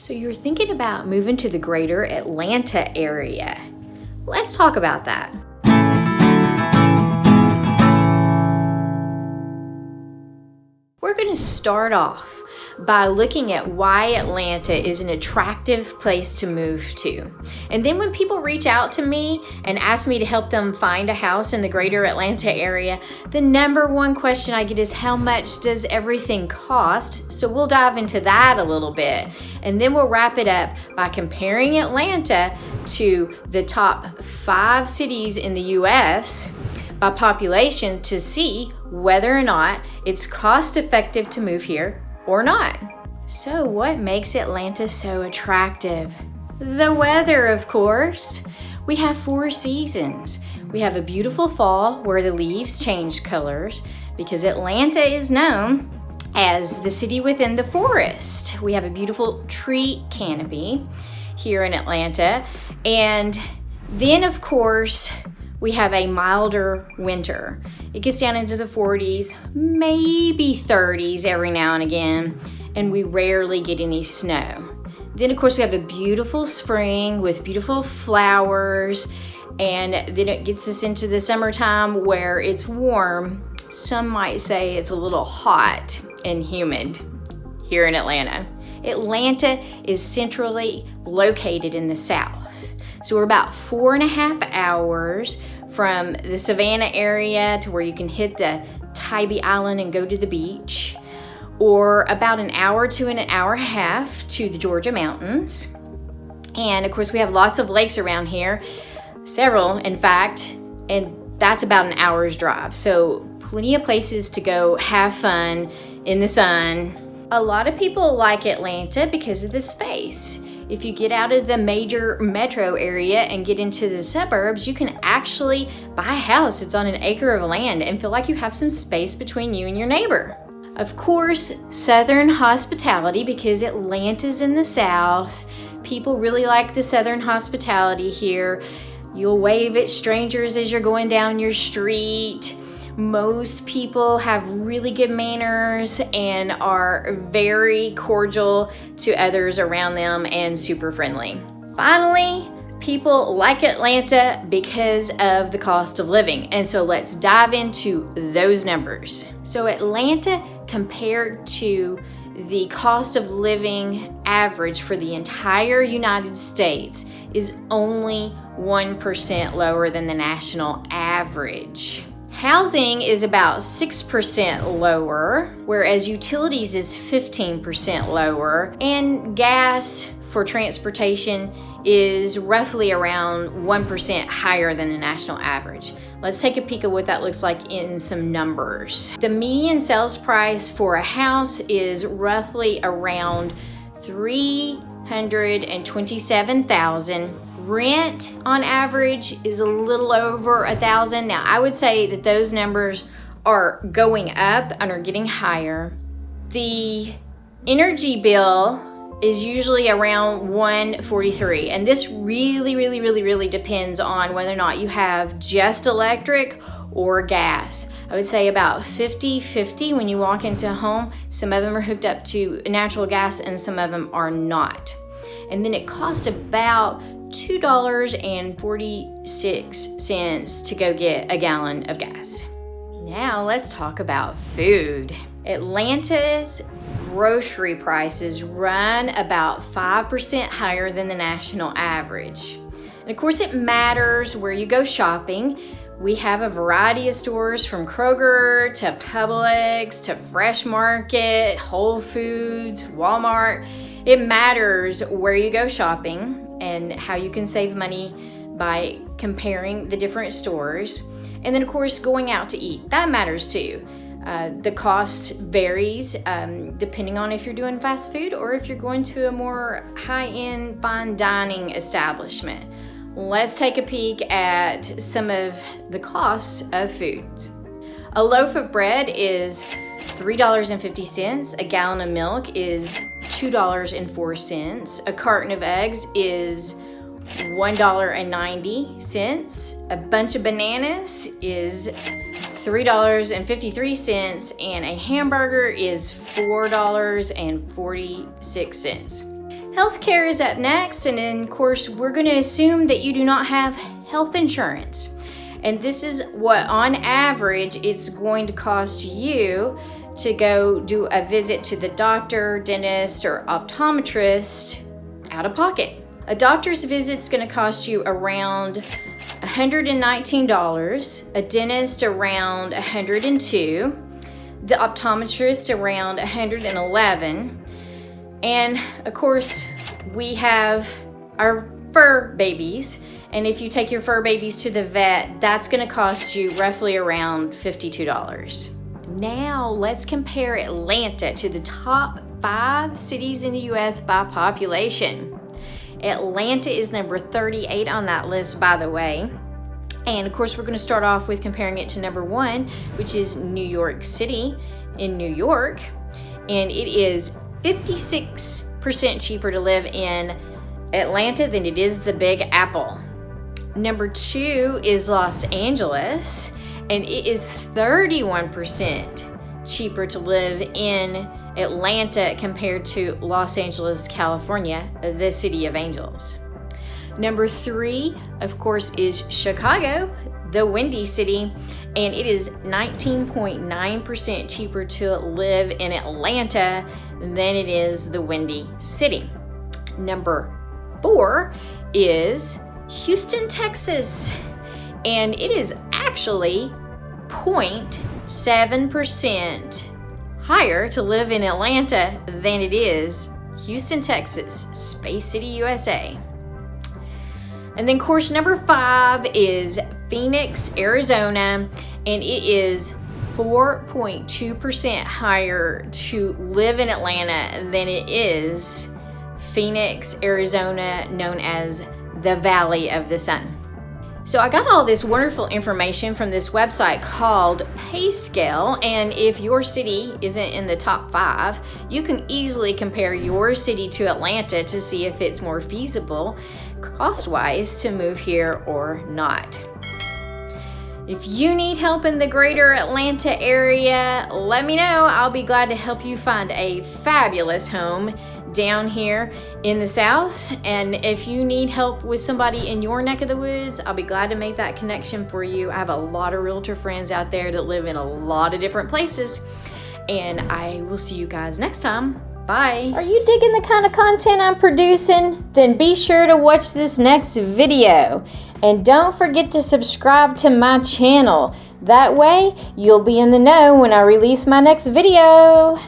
So you're thinking about moving to the greater Atlanta area. Let's talk about that. We're going to start off by looking at why Atlanta is an attractive place to move to. And then when people reach out to me and ask me to help them find a house in the greater Atlanta area, the number one question I get is, how much does everything cost? So we'll dive into that a little bit. And then we'll wrap it up by comparing Atlanta to the top 5 cities in the US by population to see whether or not it's cost effective to move here or not. So what makes Atlanta so attractive? The weather, of course. We have 4 seasons. We have a beautiful fall where the leaves change colors because Atlanta is known as the city within the forest. We have a beautiful tree canopy here in Atlanta. And then, of course, we have a milder winter. It gets down into the 40s, maybe 30s every now and again, and we rarely get any snow. Then, of course, we have a beautiful spring with beautiful flowers, and then it gets us into the summertime where it's warm. Some might say it's a little hot and humid here in Atlanta. Atlanta is centrally located in the south. So we're about 4.5 hours from the Savannah area to where you can hit the Tybee Island and go to the beach, or about an hour to an hour and a half to the Georgia mountains. And of course we have lots of lakes around here, several in fact, and that's about an hour's drive. So plenty of places to go have fun in the sun. A lot of people like Atlanta because of the space. If you get out of the major metro area and get into the suburbs, you can actually buy a house that's on an acre of land and feel like you have some space between you and your neighbor. Of course, Southern hospitality, because Atlanta's in the south. People really like the Southern hospitality here. You'll wave at strangers as you're going down your street. Most people have really good manners and are very cordial to others around them and super friendly. Finally, people like Atlanta because of the cost of living. And so let's dive into those numbers. So Atlanta, compared to the cost of living average for the entire United States, is only 1% lower than the national average. Housing is about 6% lower, whereas utilities is 15% lower, and gas for transportation is roughly around 1% higher than the national average. Let's take a peek at what that looks like in some numbers. The median sales price for a house is roughly around $327,000. Rent on average is a little over $1,000. Now I would say that those numbers are going up and are getting higher. The energy bill is usually around $143, and this really depends on whether or not you have just electric or gas. I would say about 50-50 when you walk into a home. Some of them are hooked up to natural gas and some of them are not. And then it costs about $2.46 to go get a gallon of gas. Now let's talk about food. Atlanta's grocery prices run about 5% higher than the national average. And of course it matters where you go shopping. We have a variety of stores from Kroger to Publix to Fresh Market, Whole Foods, Walmart. It matters where you go shopping and how you can save money by comparing the different stores. And then of course going out to eat, that matters too. The cost varies depending on if you're doing fast food or if you're going to a more high-end fine dining establishment. Let's take a peek at some of the costs of foods. A loaf of bread is $3.50. A gallon of milk is $2.04. A carton of eggs is $1.90. A bunch of bananas is $3.53, and a hamburger is $4.46. Healthcare is up next, and then of course we're going to assume that you do not have health insurance. And this is what on average it's going to cost you to go do a visit to the doctor, dentist, or optometrist out of pocket. A doctor's visit's going to cost you around $119, a dentist around $102, the optometrist around $111, and of course we have our fur babies, and if you take your fur babies to the vet, that's going to cost you roughly around $52. Now let's compare Atlanta to the top 5 cities in the US by population. Atlanta is number 38 on that list, by the way. And of course, we're going to start off with comparing it to number 1, which is New York City in New York. And it is 56% cheaper to live in Atlanta than it is the Big Apple. Number 2 is Los Angeles, and it is 31% cheaper to live in Atlanta compared to Los Angeles, California, the city of angels. Number 3, of course, is Chicago, the Windy City, and it is 19.9% cheaper to live in Atlanta than it is the Windy City. Number 4 is Houston, Texas, and it is actually 0.7% higher to live in Atlanta than it is Houston, Texas, Space City, USA. And then course number 5 is Phoenix, Arizona, and it is 4.2% higher to live in Atlanta than it is Phoenix, Arizona, known as the Valley of the Sun. So I got all this wonderful information from this website called PayScale, and if your city isn't in the top 5, you can easily compare your city to Atlanta to see if it's more feasible cost-wise to move here or not. If you need help in the greater Atlanta area, let me know. I'll be glad to help you find a fabulous home down here in the South. And if you need help with somebody in your neck of the woods, I'll be glad to make that connection for you. I have a lot of realtor friends out there that live in a lot of different places. And I will see you guys next time. Bye. Are you digging the kind of content I'm producing? Then be sure to watch this next video. And don't forget to subscribe to my channel. That way, you'll be in the know when I release my next video.